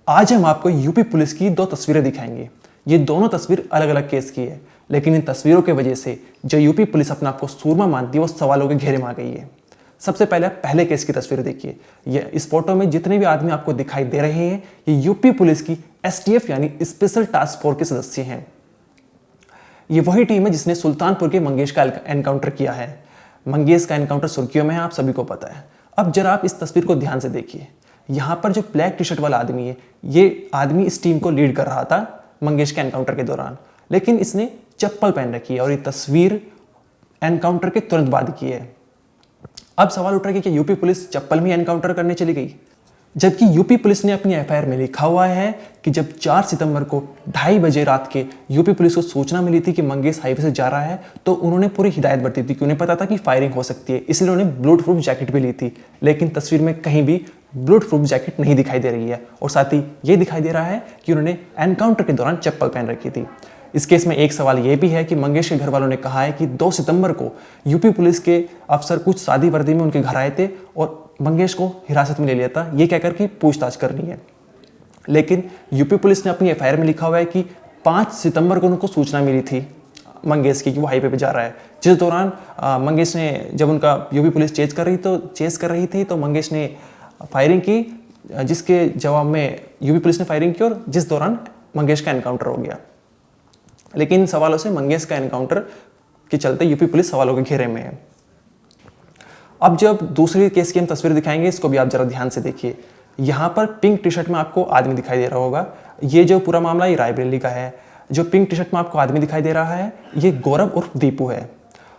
आज हम आपको यूपी पुलिस की दो तस्वीरें दिखाएंगे। ये दोनों तस्वीर अलग अलग केस की है, लेकिन इन तस्वीरों की वजह से जो यूपी पुलिस अपने आप को सूरमा मानती है वो सवालों के घेरे में आ गई है। सबसे पहले आप पहले केस की तस्वीर देखिए। ये इस फोटो में जितने भी आदमी आपको दिखाई दे रहे हैं ये यूपी पुलिस की एसटीएफ यानी स्पेशल टास्क फोर्स के सदस्य हैं। ये वही टीम है जिसने सुल्तानपुर के मंगेश का एनकाउंटर किया है। मंगेश का एनकाउंटर सुर्खियों में है, आप सभी को पता है। अब जरा आप इस तस्वीर को ध्यान से देखिए। यहाँ पर जो ब्लैक टी शर्ट वाला आदमी है, ये आदमी इस टीम को लीड कर रहा था मंगेश के एनकाउंटर के दौरान, लेकिन इसने चप्पल पहन रखी है और ये तस्वीर एनकाउंटर के तुरंत बाद की है। अब सवाल उठ रहा है कि यूपी पुलिस चप्पल में एनकाउंटर करने चली गई, जबकि यूपी पुलिस ने अपनी एफआईआर में लिखा हुआ है कि जब 4 सितंबर को 2:30 बजे रात के यूपी पुलिस को सूचना मिली थी कि मंगेश हाईवे से जा रहा है, तो उन्होंने पूरी हिदायत बरती थी कि उन्हें पता था कि फायरिंग हो सकती है, इसलिए उन्होंने बुलेट प्रूफ जैकेट भी ली थी। लेकिन तस्वीर में कहीं भी बुलेट प्रूफ जैकेट नहीं दिखाई दे रही है और साथ ही ये दिखाई दे रहा है कि उन्होंने एनकाउंटर के दौरान चप्पल पहन रखी थी। इस केस में एक सवाल यह भी है कि मंगेश के घर वालों ने कहा है कि 2 सितंबर को यूपी पुलिस के अफसर कुछ सादी वर्दी में उनके घर आए थे और मंगेश को हिरासत में ले लिया था, ये कहकर कि पूछताछ करनी है। लेकिन यूपी पुलिस ने अपनी एफआईआर में लिखा हुआ है कि 5 सितंबर को उनको सूचना मिली थी मंगेश की कि वो हाईवे पे जा रहा है, जिस दौरान मंगेश ने जब उनका यूपी पुलिस चेस कर रही थी तो मंगेश ने फायरिंग की, जिसके जवाब में यूपी पुलिस ने फायरिंग की और जिस दौरान मंगेश का एनकाउंटर हो गया। लेकिन इन सवालों से मंगेश का एनकाउंटर के चलते यूपी पुलिस सवालों के घेरे में है। अब जब दूसरे केस की हम तस्वीर दिखाएंगे, इसको भी आप जरा ध्यान से देखिए। यहाँ पर पिंक टी शर्ट में आपको आदमी दिखाई दे रहा होगा। ये जो पूरा मामला ये रायबरेली का है। जो पिंक टी शर्ट में आपको आदमी दिखाई दे रहा है ये गौरव उर्फ दीपू है,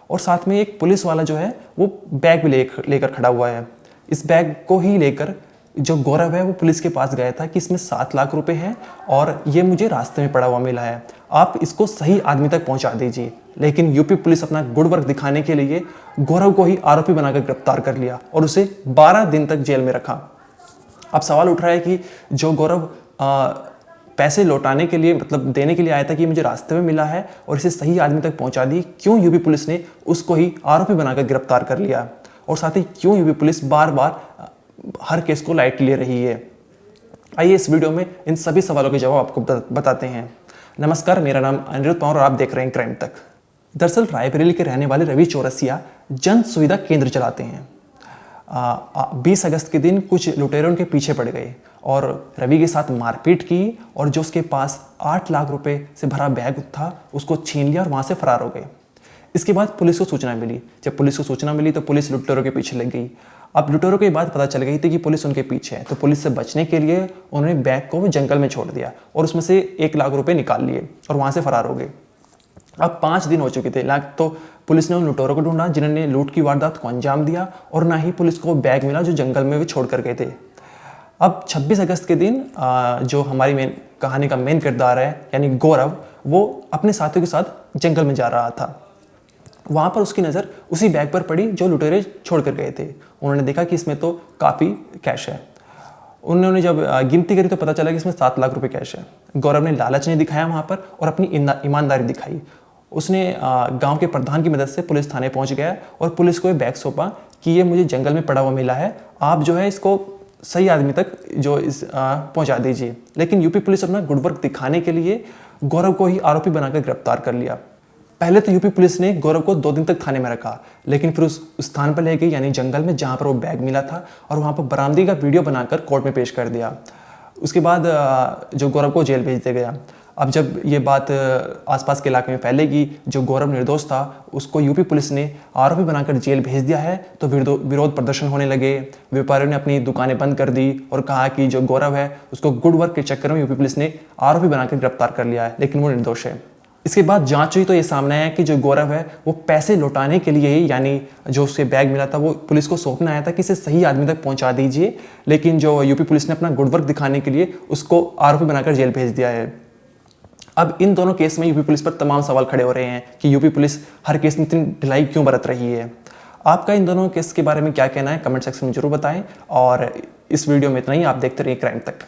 और साथ में एक पुलिस वाला जो है वो बैग भी लेकर खड़ा हुआ है। इस बैग को ही लेकर जो गौरव है वो पुलिस के पास गया था कि इसमें 7 लाख रुपए हैं और ये मुझे रास्ते में पड़ा हुआ मिला है, आप इसको सही आदमी तक पहुंचा दीजिए। लेकिन यूपी पुलिस अपना गुड वर्क दिखाने के लिए गौरव को ही आरोपी बनाकर गिरफ्तार कर लिया और उसे 12 दिन तक जेल में रखा। अब सवाल उठ रहा है कि जो गौरव पैसे लौटाने के लिए मतलब देने के लिए आया था कि मुझे रास्ते में मिला है और इसे सही आदमी तक पहुंचा दी, क्यों यूपी पुलिस ने उसको ही आरोपी बनाकर गिरफ्तार कर लिया, और साथ ही क्यों यूपी पुलिस बार बार हर केस को लाइट ले रही है। आइए इस वीडियो में इन सभी सवालों के जवाब आपको बताते हैं। नमस्कार, मेरा नाम अनिरुद्ध पवार और आप देख रहे हैं क्राइम तक। दरअसल रायबरेली के रहने वाले रवि चौरसिया जन सुविधा केंद्र चलाते हैं। 20 अगस्त के दिन कुछ लुटेरों के पीछे पड़ गए और रवि के साथ मारपीट की और जो उसके पास 8 लाख रुपए से भरा बैग था उसको छीन लिया और वहां से फरार हो गए। इसके बाद पुलिस को सूचना मिली। जब पुलिस को सूचना मिली तो पुलिस लुटेरों के पीछे लग गई। अब लुटेरों के बाद पता चल गई थी कि पुलिस उनके पीछे है, तो पुलिस से बचने के लिए उन्होंने बैग को जंगल में छोड़ दिया और उसमें से 1 लाख रुपए निकाल लिए और वहां से फरार हो गए। अब 5 दिन हो चुके थे, तो पुलिस ने उन लुटेरों को ढूंढा जिन्होंने लूट की वारदात को अंजाम दिया, और ना ही पुलिस को बैग मिला जो जंगल में वे छोड़ कर गए थे। अब 26 अगस्त के दिन जो हमारी कहानी का मेन किरदार है यानी गौरव, वो अपने साथियों के साथ जंगल में जा रहा था। वहां पर उसकी नज़र उसी बैग पर पड़ी जो लुटेरे छोड़ कर गए थे। उन्होंने देखा कि इसमें तो काफ़ी कैश है। उन्होंने जब गिनती करी तो पता चला कि इसमें 7 लाख रुपए कैश है। गौरव ने लालच नहीं दिखाया वहां पर और अपनी ईमानदारी दिखाई। उसने गांव के प्रधान की मदद से पुलिस थाने पहुंच गया और पुलिस को ये बैग सौंपा कि ये मुझे जंगल में पड़ा हुआ मिला है, आप जो है इसको सही आदमी तक जो पहुंचा दीजिए। लेकिन यूपी पुलिस अपना गुड वर्क दिखाने के लिए गौरव को ही आरोपी बनाकर गिरफ्तार कर लिया। पहले तो यूपी पुलिस ने गौरव को 2 दिन तक थाने में रखा, लेकिन फिर उस स्थान पर ले गई यानी जंगल में जहां पर वो बैग मिला था, और वहां पर बरामदगी का वीडियो बनाकर कोर्ट में पेश कर दिया। उसके बाद जो गौरव को जेल भेज दिया गया। अब जब ये बात आसपास के इलाके में फैलेगी, जो गौरव निर्दोष था उसको यूपी पुलिस ने आरोपी बनाकर जेल भेज दिया है, तो विरोध प्रदर्शन होने लगे। व्यापारियों ने अपनी दुकानें बंद कर दी और कहा कि जो गौरव है उसको गुड वर्क के चक्कर में यूपी पुलिस ने आरोपी बनाकर गिरफ्तार कर लिया है, लेकिन वो निर्दोष है। इसके बाद जांच हुई तो ये सामने आया कि जो गौरव है वो पैसे लौटाने के लिए ही, यानी जो उसके बैग मिला था वो पुलिस को सौंपने आया था कि इसे सही आदमी तक पहुंचा दीजिए, लेकिन जो यूपी पुलिस ने अपना गुड वर्क दिखाने के लिए उसको आरोपी बनाकर जेल भेज दिया है। अब इन दोनों केस में यूपी पुलिस पर तमाम सवाल खड़े हो रहे हैं कि यूपी पुलिस हर केस में इतनी ढिलाई क्यों बरत रही है। आपका इन दोनों केस के बारे में क्या कहना है कमेंट सेक्शन में जरूर बताएं, और इस वीडियो में इतना ही। आप देखते रहिए क्राइम तक।